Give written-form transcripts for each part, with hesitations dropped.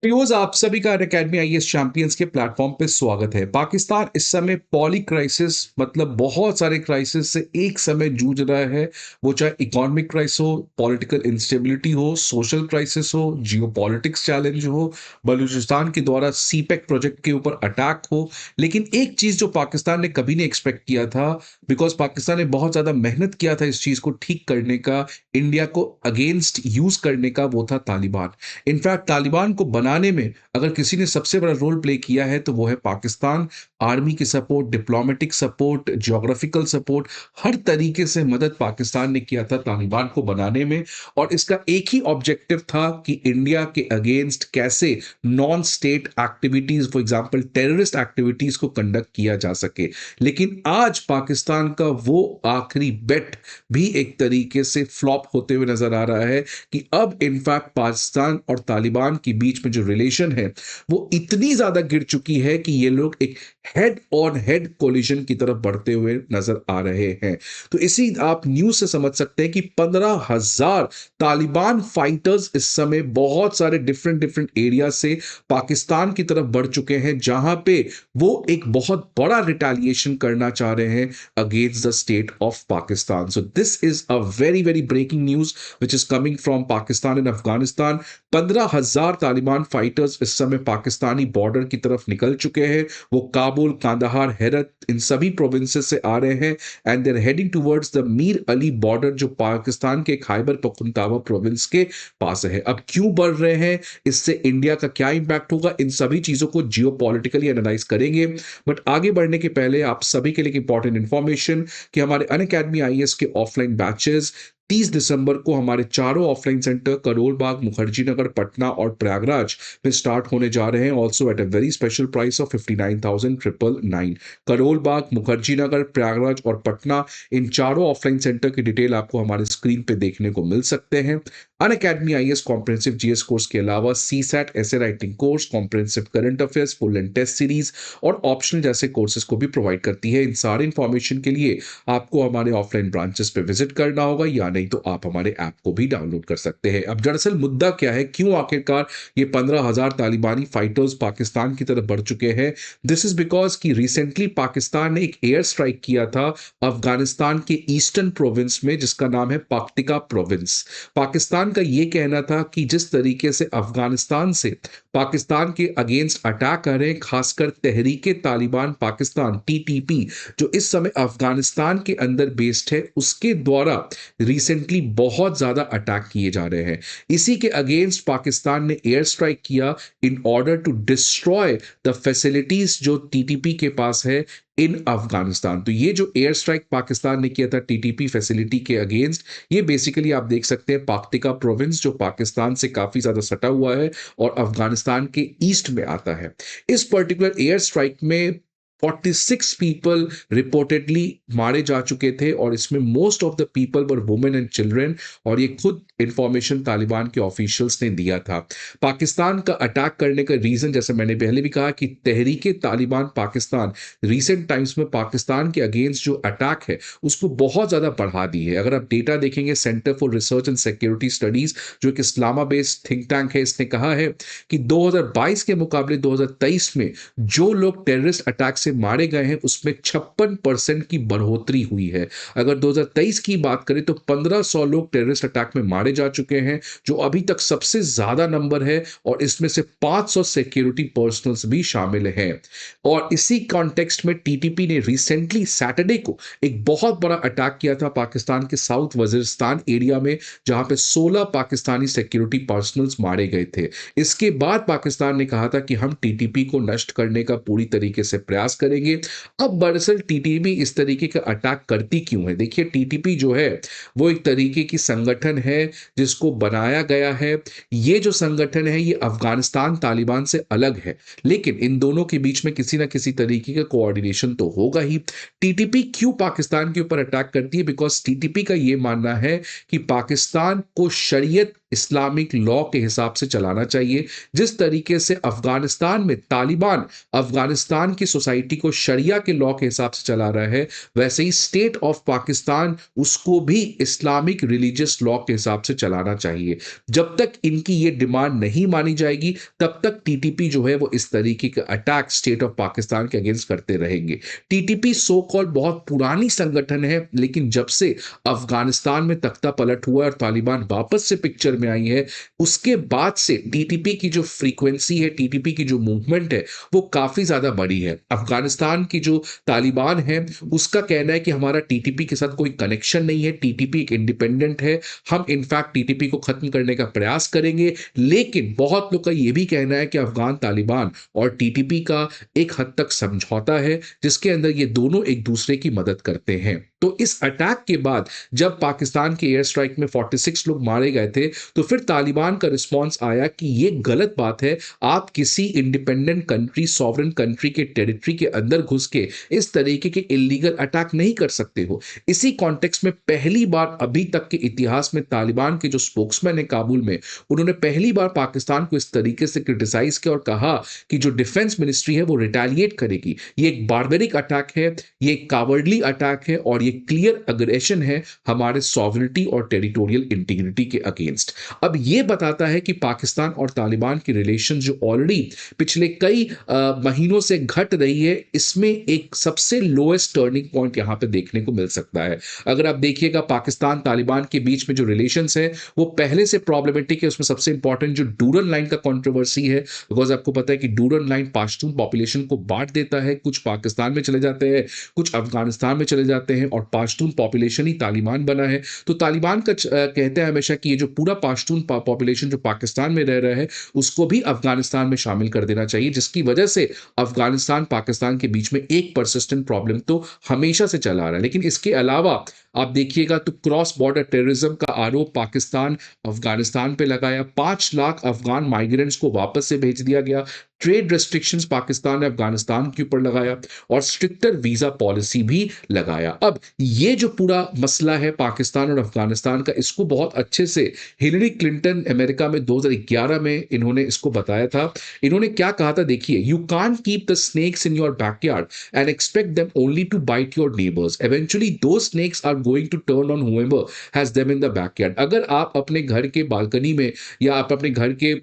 Viewers, आप सभी का अनअकैडमी आईएएस चैंपियंस के प्लेटफॉर्म पे स्वागत है। पाकिस्तान इस समय पॉली क्राइसिस मतलब बहुत सारे क्राइसिस से एक समय जूझ रहा है। वो चाहे इकोनॉमिक क्राइसिस हो, पॉलिटिकल इंस्टेबिलिटी हो, सोशल क्राइसिस हो, जियोपॉलिटिक्स चैलेंज हो, बलूचिस्तान के द्वारा सीपेक प्रोजेक्ट के ऊपर अटैक हो। लेकिन एक चीज जो पाकिस्तान ने कभी नहीं एक्सपेक्ट किया था, बिकॉज पाकिस्तान ने बहुत ज्यादा मेहनत किया था इस चीज को ठीक करने का, इंडिया को अगेंस्ट यूज करने का, वो था तालिबान। इनफैक्ट तालिबान को बनाने में अगर किसी ने सबसे बड़ा रोल प्ले किया है तो वो है पाकिस्तान। आर्मी की support, diplomatic support, geographical support, हर तरीके से मदद पाकिस्तान ने किया था तालिबान को बनाने में। और इसका एक ही ऑब्जेक्टिव था कि इंडिया के अगेंस्ट कैसे non state activities, for example terrorist activities को कंडक्ट किया जा सके। लेकिन आज पाकिस्तान का वो आखिरी बेट भी एक तरीके से फ्लॉप होते हुए नजर आ रहा है कि अब इनफैक्ट पाकिस्तान और तालिबान के बीच में जो रिलेशन है वो इतनी ज्यादा गिर चुकी है कि ये लोग एक हेड ऑन हेड कोलिजन की तरफ बढ़ते हुए नजर आ रहे हैं। तो इसी आप न्यूज से समझ सकते हैं कि 15,000 तालिबान फाइटर्स इस समय बहुत सारे डिफरेंट डिफरेंट एरिया से पाकिस्तान की तरफ बढ़ चुके हैं, जहां पे वो एक बहुत बड़ा रिटेलिएशन करना चाह रहे हैं against the state of Pakistan. So this is a very very breaking news which is coming from Pakistan and Afghanistan. 15,000 Taliban fighters इस समय पाकिस्तानी बॉर्डर की तरफ निकल चुके हैं। वो काबुल, कांदाहार, हेरत, इन सभी प्रोविंसेस से आ रहे हैं and there heading towards the Mir Ali border, जो पाकिस्तान के खैबर पख्तूनख्वा प्रोविंस के पास है। अब क्यों बढ़ रहे हैं, इससे इंडिया का क्या इंपैक्ट होगा, इन सभी चीजों को जियो पॉलिटिकली एनालाइज करेंगे। बट आगे बढ़ने के पहले आप सभी के लिए इंपॉर्टेंट इंफॉर्मेशन कि हमारे अनअकैडमी आईएएस के ऑफलाइन बैचेस 30 दिसंबर को हमारे चारों ऑफलाइन सेंटर करोल बाग, मुखर्जी नगर, पटना और प्रयागराज में स्टार्ट होने जा रहे हैं। Also at a very special price of 59,999। Karol Bagh, Mukherjee Nagar, Prayagraj और पटना, इन चारों ऑफलाइन सेंटर की डिटेल आपको हमारे स्क्रीन पे देखने को मिल सकते हैं। Unacademy IAS comprehensive GS course के अलावा सीसैट, ऐसे writing course, comprehensive current affairs, full and test series और ऑप्शनल जैसे कोर्सेज को भी प्रोवाइड करती है। इन सारे इंफॉर्मेशन के लिए आपको हमारे ऑफलाइन ब्रांचेस पे विजिट करना होगा, या नहीं तो आप हमारे ऐप को भी डाउनलोड कर सकते हैं। अब दरअसल मुद्दा क्या है, क्यों आखिरकार ये 15,000 तालिबानी फाइटर्स पाकिस्तान की तरफ बढ़ चुके हैं? दिस इज बिकॉज कि रिसेंटली पाकिस्तान ने एक एयर स्ट्राइक किया था अफगानिस्तान के ईस्टर्न प्रोविंस में, जिसका नाम है पक्तिका प्रोविंस। पाकिस्तान का यह कहना था कि जिस तरीके से अफगानिस्तान से पाकिस्तान के अगेंस्ट अटैक कर रहे हैं, खासकर तहरीके तालिबान पाकिस्तान टीटीपी, जो इस समय अफगानिस्तान के अंदर बेस्ड है, उसके द्वारा रिसेंटली बहुत ज्यादा अटैक किए जा रहे हैं। इसी के अगेंस्ट पाकिस्तान ने एयर स्ट्राइक किया in order to destroy the facilities जो टीटीपी के पास है इन अफगानिस्तान। तो ये जो एयर स्ट्राइक पाकिस्तान ने किया था टीटीपी फैसिलिटी के अगेंस्ट, ये बेसिकली आप देख सकते हैं पाक्तिका प्रोविंस, जो पाकिस्तान से काफी ज्यादा सटा हुआ है और अफगानिस्तान के ईस्ट में आता है। इस पर्टिकुलर एयर स्ट्राइक में 46 पीपल रिपोर्टेडली मारे जा चुके थे और इसमें most of the people were women and children, और ये खुद इंफॉर्मेशन तालिबान के ऑफिशियल्स ने दिया था। पाकिस्तान का अटैक करने का रीजन, जैसे मैंने पहले भी कहा, कि तहरीके तालिबान पाकिस्तान रीसेंट टाइम्स में पाकिस्तान के अगेंस्ट जो अटैक है उसको बहुत ज्यादा बढ़ा दी है। अगर आप डेटा देखेंगे, centre for research and security studies, जो एक इस्लामाबाद बेस्ड थिंक टैंक है, इसने कहा है कि 2022 के मुकाबले 2023 में जो लोग टेररिस्ट अटैक से मारे गए हैं उसमें 56% की बढ़ोतरी हुई है। अगर 2023 की बात करें तो 1500 लोग टेररिस्ट अटैक में मारे जा चुके हैं, जो अभी तक सबसे ज्यादा नंबर है, और इसमें से 500 सिक्योरिटी पर्सनल्स भी शामिल हैं। और इसी कॉन्टेक्स्ट में टीटीपी ने रिसेंटली सैटरडे को एक बहुत बड़ा अटैक किया था पाकिस्तान के साउथ वजीरिस्तान एरिया में, जहां पे 16 पाकिस्तानी सिक्योरिटी पर्सनल्स मारे गए थे। इसके बाद पाकिस्तान ने कहा था कि हम टीटीपी को नष्ट करने का पूरी तरीके से प्रयास करेंगे। अब दरअसल टीटीपी इस तरीके का अटैक करती क्यों है? देखिए, टीटीपी जो है वो एक तरीके की संगठन है जिसको बनाया गया है। ये जो संगठन है ये अफगानिस्तान तालिबान से अलग है, लेकिन इन दोनों के बीच में किसी ना किसी तरीके का कोऑर्डिनेशन तो होगा ही। टीटीपी क्यों पाकिस्तान के ऊपर अटैक करती है? बिकॉज टीटीपी का यह मानना है कि पाकिस्तान को शरीयत इस्लामिक लॉ के हिसाब से चलाना चाहिए। जिस तरीके से अफगानिस्तान में तालिबान अफगानिस्तान की सोसाइटी को शरिया के लॉ के हिसाब से चला रहा है, वैसे ही स्टेट ऑफ पाकिस्तान उसको भी इस्लामिक रिलीजियस लॉ के हिसाब से चलाना चाहिए। जब तक इनकी ये डिमांड नहीं मानी जाएगी, तब तक टीटीपी जो है वो इस तरीके के अटैक स्टेट ऑफ पाकिस्तान के अगेंस्ट करते रहेंगे। टीटीपी सो कॉल्ड बहुत पुरानी संगठन है, लेकिन जब से अफगानिस्तान में तख्ता पलट हुआ और तालिबान वापस से पिक्चर में आई है, उसके बाद से टीटीपी की जो फ्रीक्वेंसी है, टीटीपी की जो मूवमेंट है, वो काफी ज्यादा बड़ी है। अफगानिस्तान की जो तालिबान है, उसका कहना है कि हमारा टीटीपी के साथ कोई कनेक्शन नहीं है, टीटीपी एक इंडिपेंडेंट है, हम इनफैक्ट टीटीपी को खत्म करने का प्रयास करेंगे। लेकिन बहुत लोग का यह भी कहना है कि अफगान तालिबान और टीटीपी का एक हद तक समझौता है, जिसके अंदर ये दोनों एक दूसरे की मदद करते हैं। तो इस अटैक के बाद जब पाकिस्तान के एयर स्ट्राइक में 46 लोग मारे गए थे, तो फिर तालिबान का रिस्पांस आया कि ये गलत बात है, आप किसी इंडिपेंडेंट कंट्री, सॉवरेन कंट्री के टेरिटरी के अंदर घुस के इस तरीके के इलीगल अटैक नहीं कर सकते हो। इसी कॉन्टेक्स्ट में पहली बार अभी तक के इतिहास में तालिबान के जो स्पोक्समैन है काबुल में, उन्होंने पहली बार पाकिस्तान को इस तरीके से क्रिटिसाइज किया और कहा कि जो डिफेंस मिनिस्ट्री है वो रिटेलिएट करेगी। ये एक बार्बरिक अटैक है, ये एक कावर्डली अटैक है और ये क्लियर अग्रेशन है हमारे सॉवरेनिटी और टेरिटोरियल इंटीग्रिटी के अगेंस्ट। अब ये बताता है कि पाकिस्तान और तालिबान की रिलेशन जो ऑलरेडी पिछले कई महीनों से घट रही है, इसमें एक सबसे लोएस्ट टर्निंग पॉइंट यहां पे देखने को मिल सकता है। अगर आप देखिएगा पाकिस्तान तालिबान के बीच में जो रिलेशंस है वो पहले से प्रॉब्लमेटिक है। उसमें सबसे इंपॉर्टेंट जो डूरन लाइन का कंट्रोवर्सी है, बिकॉज आपको पता है कि डूरन लाइन पाश्तून पॉपुलेशन को बांट देता है, कुछ पाकिस्तान में चले जाते हैं, कुछ अफगानिस्तान में चले जाते हैं और पाश्तून पॉपुलेशन ही तालिबान बना है। तो तालिबान का कहते हैं हमेशा कि ये जो पूरा पाश्तून पॉपुलेशन जो पाकिस्तान में रह रहा है, उसको भी अफगानिस्तान में शामिल कर देना चाहिए, जिसकी वजह से अफगानिस्तान पाकिस्तान के बीच में एक परसिस्टेंट प्रॉब्लम तो हमेशा से चला रहा है। लेकिन इसके अलावा आप देखिएगा तो क्रॉस बॉर्डर टेररिज्म का आरोप पाकिस्तान अफगानिस्तान पे लगाया, 5 लाख अफगान माइग्रेंट्स को वापस से भेज दिया गया, ट्रेड रेस्ट्रिक्शंस पाकिस्तान ने अफगानिस्तान के ऊपर लगाया और स्ट्रिक्टर वीजा पॉलिसी भी लगाया। अब ये जो पूरा मसला है पाकिस्तान और अफगानिस्तान का, इसको बहुत अच्छे से हिलरी क्लिंटन अमेरिका में 2011 में इन्होंने इसको बताया था। इन्होंने क्या कहा था, देखिए, you can't keep the snakes in your backyard and expect them only to bite your neighbours, eventually those snakes are going to turn on whoever has them in the backyard. अगर आप अपने घर के बालकनी में या आप अपने घर के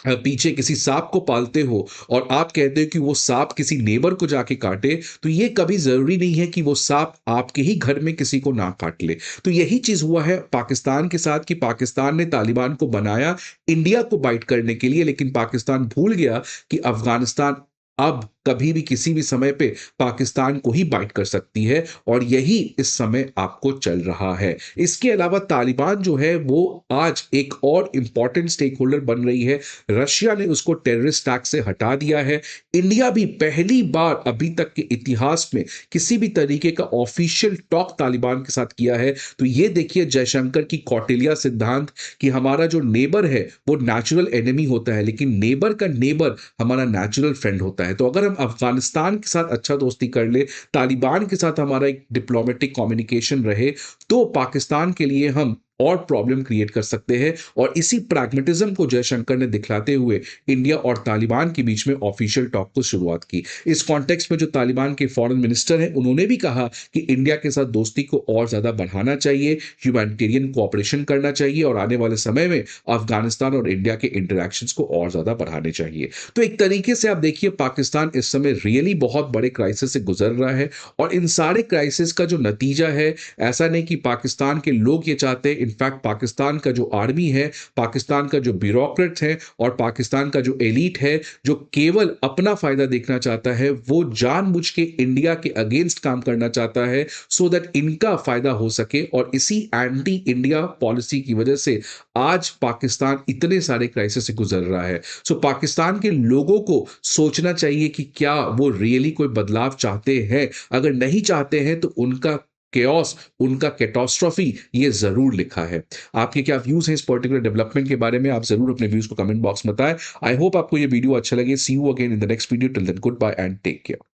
पीछे किसी सांप को पालते हो और आप कहते हो कि वो सांप किसी नेबर को जाके काटे, तो ये कभी जरूरी नहीं है कि वो सांप आपके ही घर में किसी को ना काट ले। तो यही चीज हुआ है पाकिस्तान के साथ कि पाकिस्तान ने तालिबान को बनाया इंडिया को बाइट करने के लिए, लेकिन पाकिस्तान भूल गया कि अफगानिस्तान अब कभी भी किसी भी समय पे पाकिस्तान को ही बाइट कर सकती है और यही इस समय आपको चल रहा है। इसके अलावा तालिबान जो है वो आज एक और इंपॉर्टेंट स्टेक होल्डर बन रही है। रशिया ने उसको टेररिस्ट टैग से हटा दिया है। इंडिया भी पहली बार अभी तक के इतिहास में किसी भी तरीके का ऑफिशियल टॉक तालिबान के साथ किया है। तो ये देखिए जयशंकर की कौटिल्य सिद्धांत कि हमारा जो नेबर है वो नेचुरल एनिमी होता है, लेकिन नेबर का नेबर हमारा नेचुरल फ्रेंड होता है। तो अगर अफगानिस्तान के साथ अच्छा दोस्ती कर ले, तालिबान के साथ हमारा एक डिप्लोमेटिक कम्युनिकेशन रहे, तो पाकिस्तान के लिए हम और प्रॉब्लम क्रिएट कर सकते हैं। और इसी प्रैग्मेटिज्म को जयशंकर ने दिखलाते हुए इंडिया और तालिबान के बीच में ऑफिशियल टॉक को शुरुआत की। इस कॉन्टेक्स्ट में जो तालिबान के फॉरेन मिनिस्टर हैं, उन्होंने भी कहा कि इंडिया के साथ दोस्ती को और ज्यादा बढ़ाना चाहिए, ह्यूमैनिटेरियन कोऑपरेशन करना चाहिए और आने वाले समय में अफगानिस्तान और इंडिया के इंटरेक्शंस को और ज्यादा बढ़ाने चाहिए। तो एक तरीके से आप देखिए पाकिस्तान इस समय रियली बहुत बड़े क्राइसिस से गुजर रहा है और इन सारे क्राइसिस का जो नतीजा है, ऐसा नहीं कि पाकिस्तान के लोग ये चाहते हैं, इनफैक्ट पाकिस्तान का जो आर्मी है, पाकिस्तान का जो ब्यूरोक्रेट्स है और पाकिस्तान का जो एलीट है, जो केवल अपना फायदा देखना चाहता है, वो जानबूझ के इंडिया के अगेंस्ट काम करना चाहता है सो दैट इनका फायदा हो सके। और इसी एंटी इंडिया पॉलिसी की वजह से आज पाकिस्तान इतने सारे क्राइसिस से गुजर रहा है। सो पाकिस्तान के लोगों को सोचना चाहिए कि क्या वो रियली कोई बदलाव चाहते हैं। अगर नहीं चाहते हैं तो उनका केओस, उनका कैटास्ट्रॉफी ये जरूर लिखा है। आपके क्या व्यूज हैं इस पर्टिकुलर डेवलपमेंट के बारे में, आप जरूर अपने व्यूज को कमेंट बॉक्स में बताएं। आई होप आपको ये वीडियो अच्छा लगे। See you again in the next video. Till then good bye and take care.